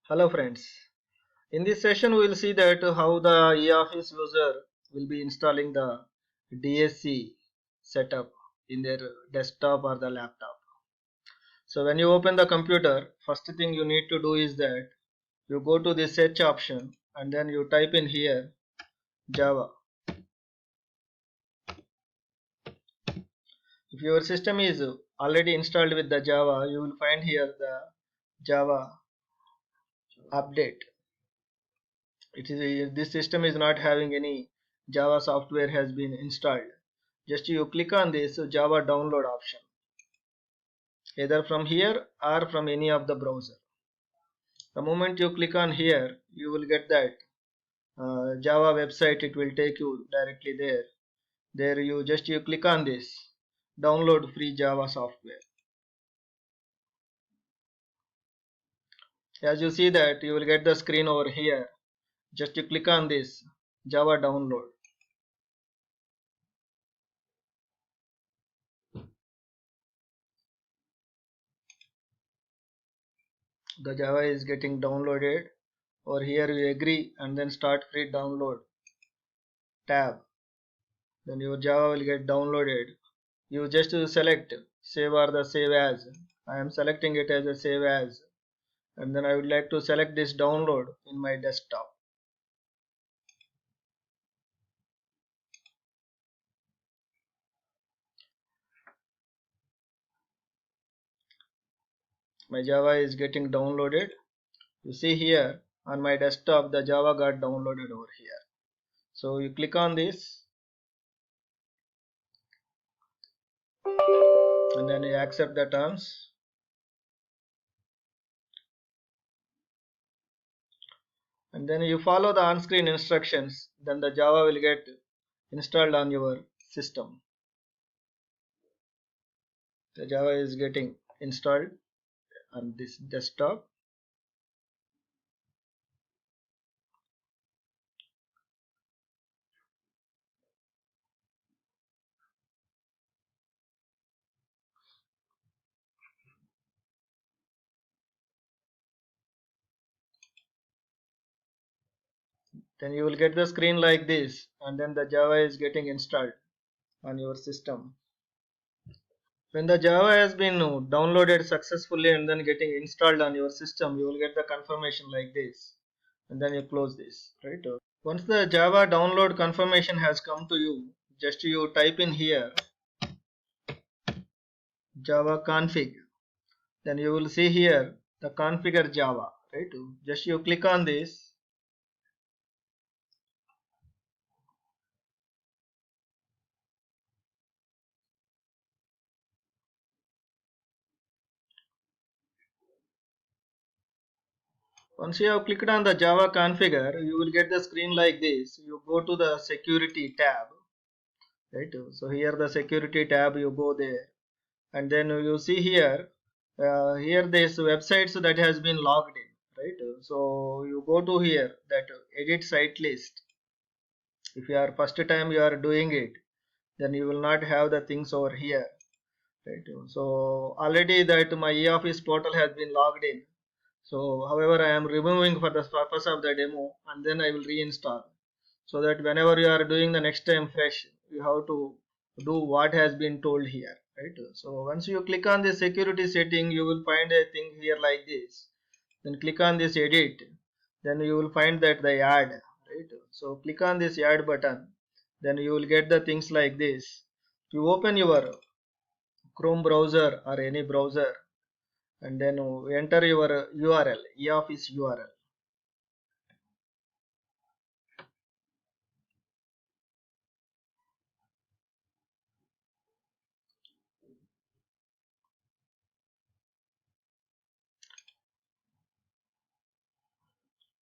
Hello friends. In this session we will see that how the eOffice user will be installing the DSC setup in their desktop or the laptop. So when you open the computer, first thing you need to do is that you go to the search option and then you type in here Java. If your system is already installed with the Java, you will find here the Java update. This system is not having any Java software has been installed. Just you click on this Java download option, either from here or from any of the browser. The moment you click on here, you will get that Java website. It will take you directly there. There you click on this download free Java software. As you see that you will get the screen over here. Just you click on this Java download. The Java is getting downloaded. Or here you agree and then start free download tab. Then your Java will get downloaded. You just select save or the save as. I am selecting it as a save as, and then I would like to select this download in my desktop. My Java is getting downloaded. You see here on my desktop the Java got downloaded over here. So you click on this and then you accept the terms. And then you follow the on-screen instructions, then the Java will get installed on your system. The Java is getting installed on this desktop. Then you will get the screen like this, and then the Java is getting installed on your system. When the Java has been downloaded successfully and then getting installed on your system, you will get the confirmation like this, and then you close this, right? Once the Java download confirmation has come to you, just you type in here Java config. Then you will see here the configure Java, right? Just you click on this. Once you have clicked on the Java configure, you will get the screen like this. You go to the security tab, right? So here the security tab, you go there, and then you see here, here this websites that has been logged in, right? So you go to here that edit site list. If you are first time you are doing it, then you will not have the things over here, right? So already that my eOffice portal has been logged in. So however I am removing for the purpose of the demo, and then I will reinstall, so that whenever you are doing the next time fresh, you have to do what has been told here, right? So once you click on the security setting, you will find a thing here like this. Then click on this edit. Then you will find that the add, right? So click on this add button. Then you will get the things like this. You open your Chrome browser or any browser, and then enter your URL, eOffice URL.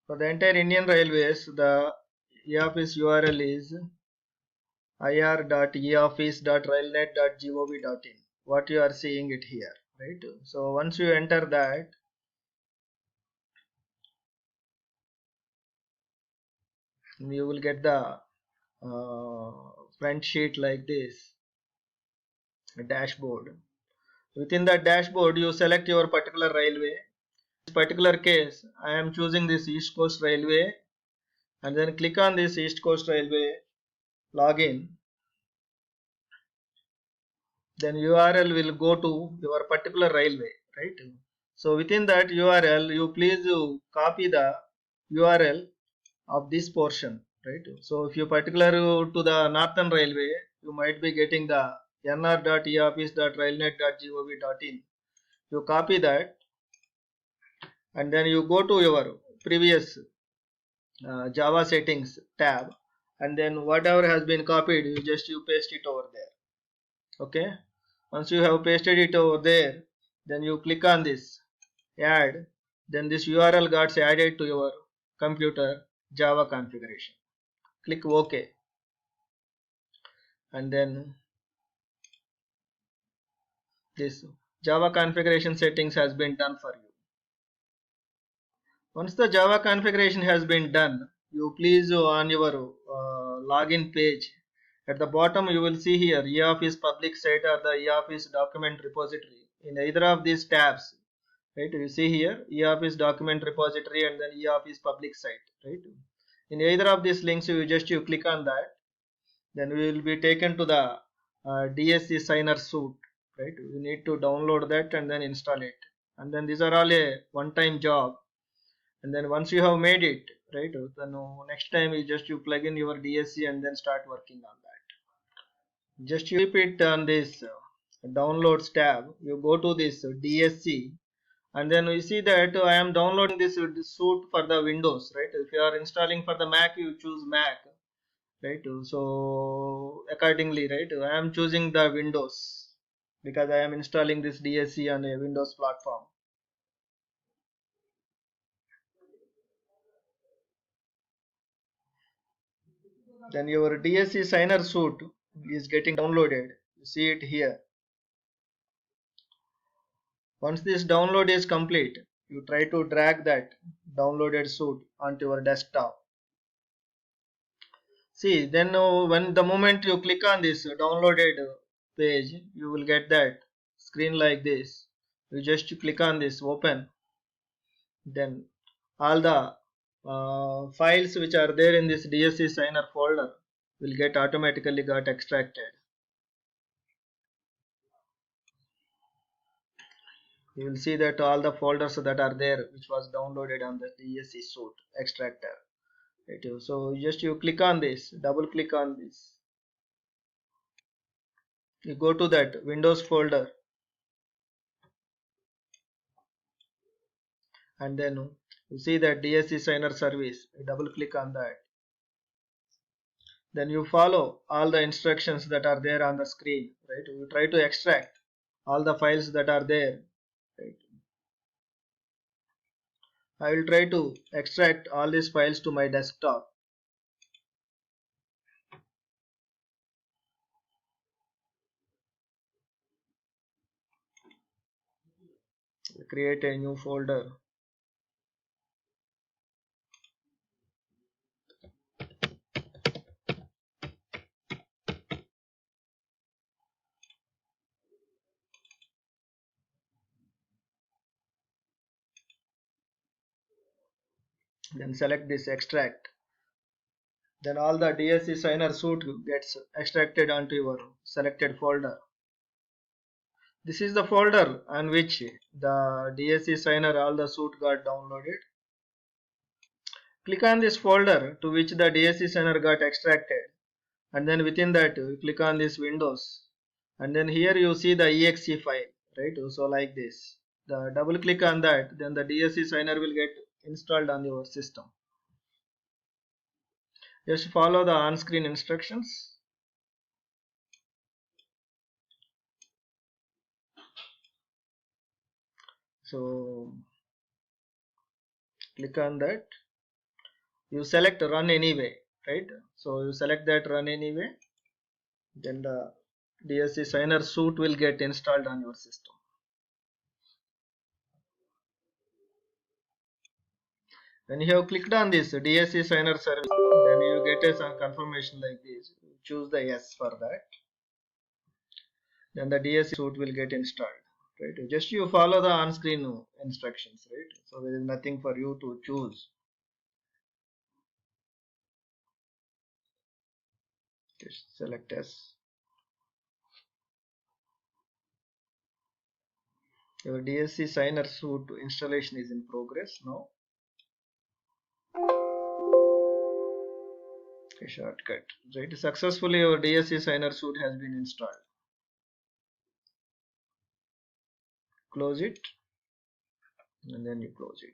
For the entire Indian Railways, the eOffice URL is ir.eoffice.railnet.gov.in. What you are seeing it here, right? So once you enter that, you will get the front sheet like this, a dashboard. Within the dashboard, you select your particular railway, particular case, I am choosing this East Coast Railway and then click on this East Coast Railway login. Then URL will go to your particular railway, right? So within that URL, you please copy the URL of this portion, right? So if you particular to the Northern Railway, you might be getting the nr.eoffice.railnet.gov.in. You copy that and then you go to your previous Java settings tab, and then whatever has been copied, you paste it over there. Okay. Once you have pasted it over there, then you click on this add. Then this URL gets added to your computer Java configuration. Click OK, and then this Java configuration settings has been done for you. Once the Java configuration has been done, you please on your login page, at the bottom you will see here eOffice public site or the eOffice document repository. In either of these tabs, right, you see here eOffice document repository and then eOffice public site, right? In either of these links, you click on that, then we will be taken to the DSC signer suite, right? You need to download that and then install it, and then these are all a one-time job. And then once you have made it, right, then next time you plug in your DSC and then start working on that. Just you keep it on this downloads tab, you go to this DSC, and then we see that I am downloading this suite for the Windows, right? If you are installing for the Mac, you choose Mac, right? So accordingly, right, I am choosing the Windows because I am installing this DSC on a Windows platform. Then your DSC signer suite is getting downloaded. You see it here. Once this download is complete, you try to drag that downloaded suite onto your desktop. See, then when the moment you click on this downloaded page, you will get that screen like this. You just click on this open. Then all the files which are there in this DSC signer folder will get automatically got extracted. You will see that all the folders that are there which was downloaded on the DSC suite extractor, right? So you click on this, double click on this, you go to that Windows folder, and then you see that DSC signer service, you double click on that, then you follow all the instructions that are there on the screen, right? You try to extract all the files that are there, right? I will try to extract all these files to my desktop. Create a new folder. Then select this extract. Then all the DSC signer suite gets extracted onto your selected folder. This is the folder on which the DSC signer all the suite got downloaded. Click on this folder to which the DSC signer got extracted, and then within that you click on this Windows, and then here you see the exe file, right? So like this, the double click on that, then the DSC signer will get installed on your system. Just follow the on-screen instructions. So click on that, you select run anyway, right? So you select that run anyway, then the DSC signer suite will get installed on your system. When you have clicked on this DSC signer service, then you get a confirmation like this. Choose the yes for that. Then the DSC suite will get installed. right? Just you follow the on-screen instructions, right? So there is nothing for you to choose. Just select as your DSC signer suite installation is in progress now. A shortcut, right? Successfully your DSC signer suite has been installed. Close it and then you close it.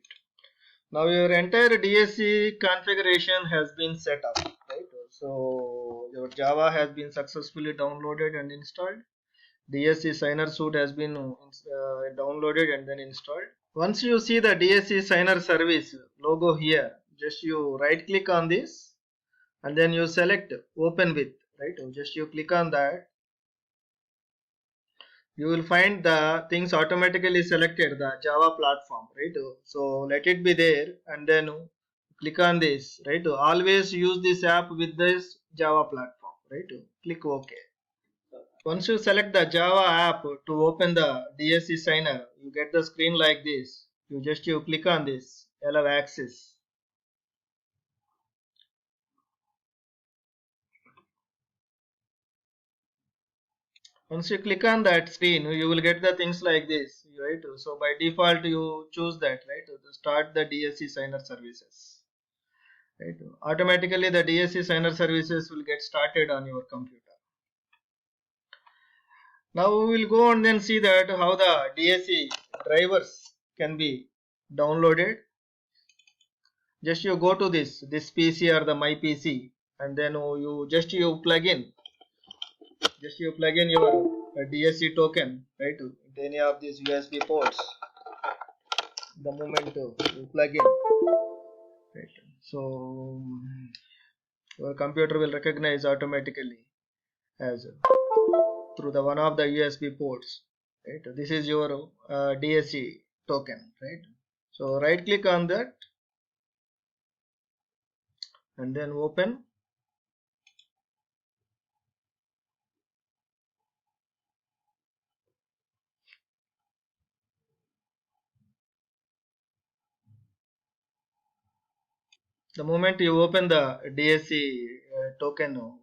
Now your entire DSC configuration has been set up, right? So your Java has been successfully downloaded and installed. DSC signer suite has been downloaded and then installed. Once you see the DSC signer service logo here, just you right click on this and then you select open with, right? Just you click on that. You will find the things automatically selected, the Java platform, right? So let it be there and then click on this, right? Always use this app with this Java platform, right? Click OK. Once you select the Java app to open the DSC signer, you get the screen like this. You click on this, allow access. Once you click on that screen, you will get the things like this, right? So by default, you choose that, right? To start the DSC signer services. Right? Automatically, the DSC signer services will get started on your computer. Now we will go and then see that how the DSC drivers can be downloaded. Just you go to this PC or the my PC, and then you plug in. Just you plug in your DSC token, right? To any of these USB ports. The moment you plug in, right? So your computer will recognize automatically as through the one of the USB ports, right? This is your DSC token, right? So right click on that and then open. The moment you open the DSC token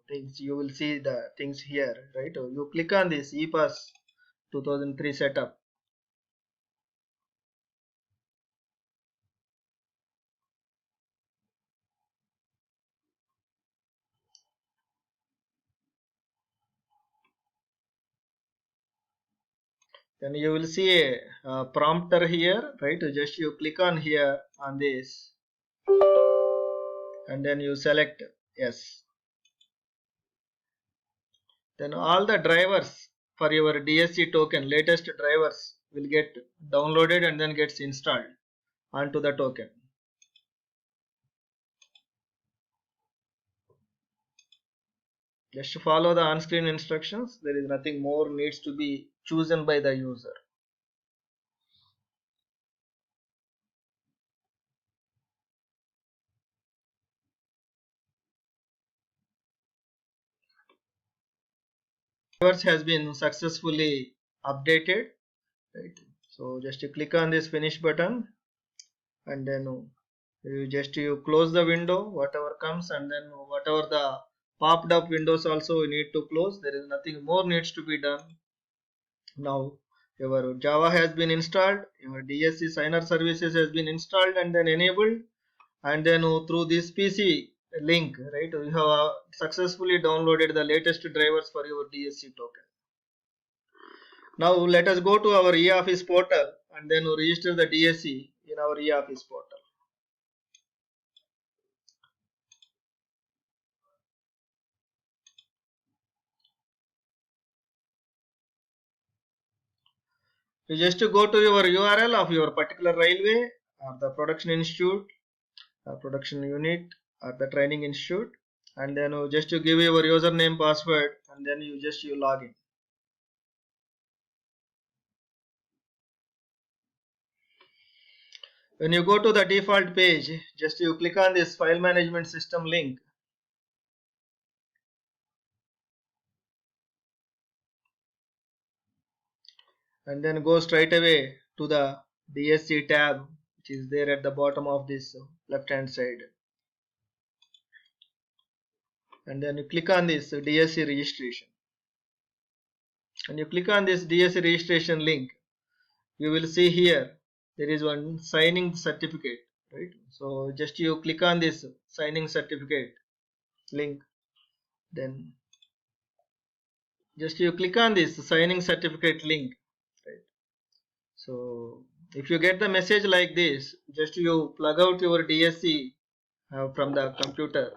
things, you will see the things here, right? You click on this ePass 2003 setup. Then you will see a prompter here, right? Just you click on here on this and then you select yes. Then all the drivers for your DSC token, latest drivers will get downloaded and then gets installed onto the token. Just follow the on-screen instructions. There is nothing more needs to be chosen by the user. Drivers has been successfully updated, right? So just you click on this finish button and then you close the window whatever comes, and then whatever the popped up windows also you need to close. There is nothing more needs to be done. Now your Java has been installed, your DSC signer services has been installed and then enabled, and then through this PC link, right, you have successfully downloaded the latest drivers for your DSC token. Now let us go to our eOffice portal and then register the DSC in our eOffice portal. You just go to your URL of your particular railway or the production institute, production unit or the training institute, and then just to give your username password and then you log in. When you go to the default page, just you click on this file management system link. and then go straight away to the DSC tab, which is there at the bottom of this left hand side, and then you click on this DSC registration, and you click on this DSC registration link. You will see here there is one signing certificate, right? So just you click on this signing certificate link, then just you click on this signing certificate link, right? So if you get the message like this, just you plug out your DSC from the computer,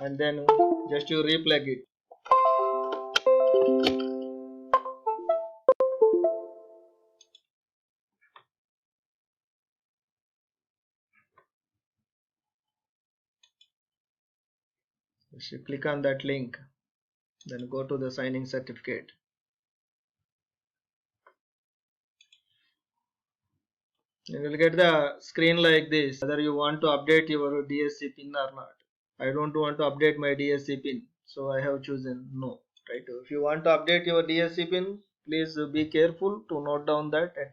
and then just you replug it. Just you click on that link, then go to the signing certificate. You will get the screen like this, whether you want to update your DSC pin or not. I don't want to update my DSC pin, so I have chosen no, right? If you want to update your DSC pin, please be careful to note down that at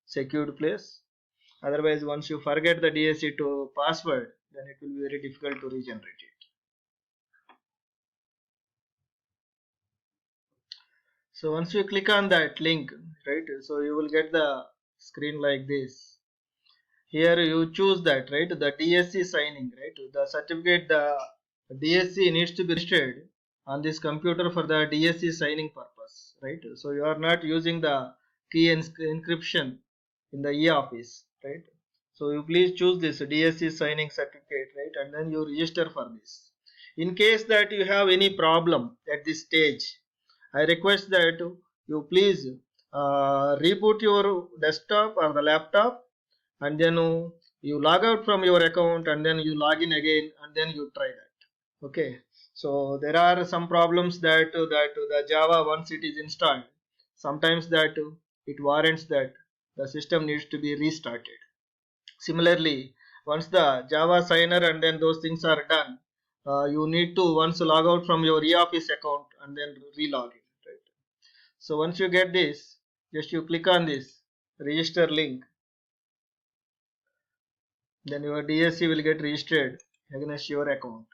secured place. Otherwise, once you forget the DSC to password, then it will be very difficult to regenerate it. So once you click on that link, right, so you will get the screen like this. Here you choose that, right, the DSC signing, right, the certificate, the DSC needs to be registered on this computer for the DSC signing purpose, right? So you are not using the key encryption in the e-office, right? So you please choose this DSC signing certificate, right, and then you register for this. In case that you have any problem at this stage, I request that you please reboot your desktop or the laptop, and then you log out from your account, and then you log in again, and then you try that. Okay, so there are some problems that the Java, once it is installed, sometimes that it warrants that the system needs to be restarted. Similarly, once the Java signer and then those things are done, you need to once log out from your eOffice account and then re-log in, right? So once you get this, just you click on this register link, then your DSC will get registered against your account.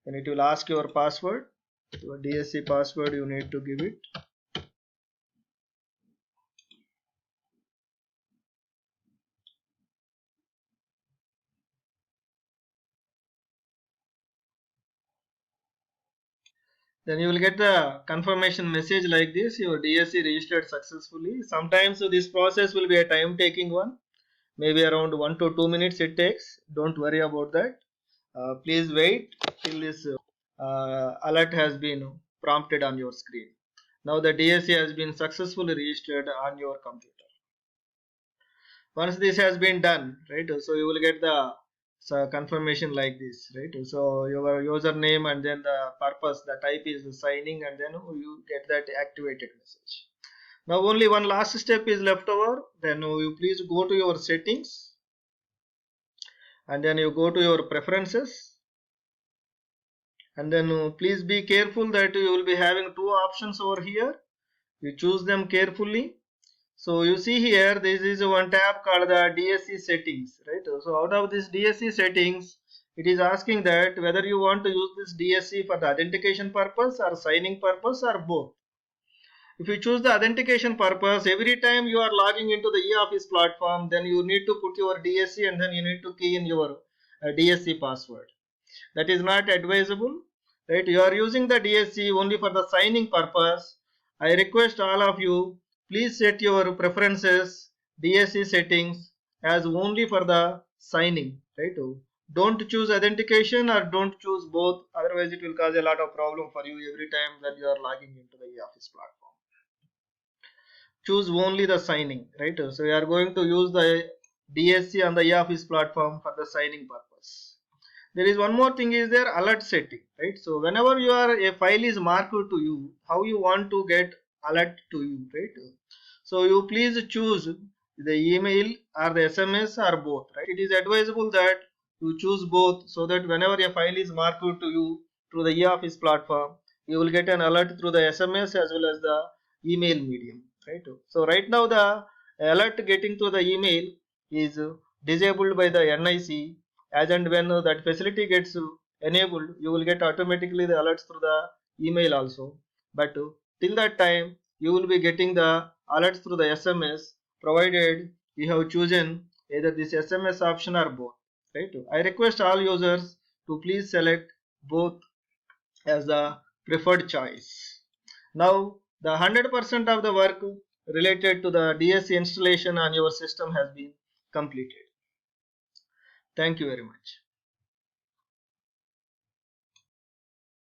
Then it will ask your password, your DSC password you need to give it. Then you will get the confirmation message like this, your DSC registered successfully. Sometimes this process will be a time taking one, maybe around 1 to 2 minutes it takes. Don't worry about that. Please wait till this alert has been prompted on your screen. Now the DSC has been successfully registered on your computer. Once this has been done, right, so you will get the confirmation like this, right? So your username and then the purpose, the type is signing, and then you get that activated message. Now only one last step is left over. Then you please go to your settings, and then you go to your preferences, and then please be careful that you will be having two options over here. You choose them carefully. So you see here, this is one tab called the DSC settings, right? So out of this DSC settings, it is asking that whether you want to use this DSC for the authentication purpose or signing purpose or both. If you choose the authentication purpose, every time you are logging into the eOffice platform, then you need to put your DSC and then you need to key in your DSC password. That is not advisable, right? You are using the DSC only for the signing purpose. I request all of you, please set your preferences, DSC settings as only for the signing, right? Don't choose authentication or don't choose both, otherwise it will cause a lot of problem for you every time when you are logging into the eOffice platform. Choose only the signing, right? So we are going to use the DSC on the eOffice platform for the signing purpose. There is one more thing is there, alert setting, right? So whenever a file is marked to you, how you want to get alert to you, right? So you please choose the email or the SMS or both, right? It is advisable that you choose both, so that whenever a file is marked to you through the eOffice platform, you will get an alert through the SMS as well as the email medium. right? So right now the alert getting to the email is disabled by the NIC. As and when that facility gets enabled, you will get automatically the alerts through the email also. But till that time you will be getting the alerts through the SMS, provided you have chosen either this SMS option or both, right? I request all users to please select both as the preferred choice. Now the 100% of the work related to the DSC installation on your system has been completed. Thank you very much.